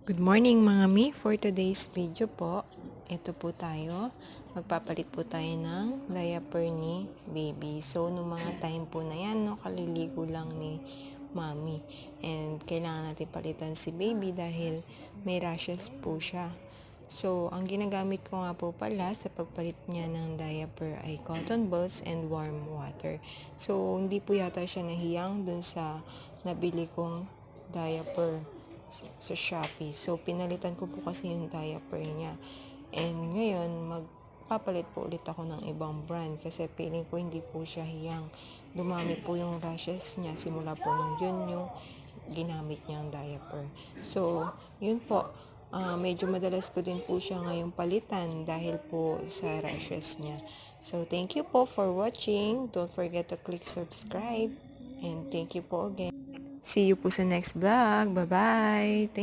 Good morning mga mi. For today's video po, ito po tayo. Magpapalit po tayo ng diaper ni baby. So, nung mga time po na yan, no, kaliligo lang ni mami. And kailangan natin palitan si baby dahil may rashes po siya. So, ang ginagamit ko nga po pala sa pagpalit niya ng diaper ay cotton balls and warm water. So, hindi po yata siya nahiyang dun sa nabili kong diaper sa Shopee. So, pinalitan ko po kasi yung diaper niya. And ngayon, magpapalit po ulit ako ng ibang brand kasi feeling ko hindi po siya hiyang. Dumami po yung rashes niya simula po nung yun yung ginamit niyang diaper. So, yun po. Medyo madalas ko din po siya ngayong palitan dahil po sa rashes niya. So, thank you po for watching. Don't forget to click subscribe. And thank you po again. See you po sa next vlog. Bye-bye.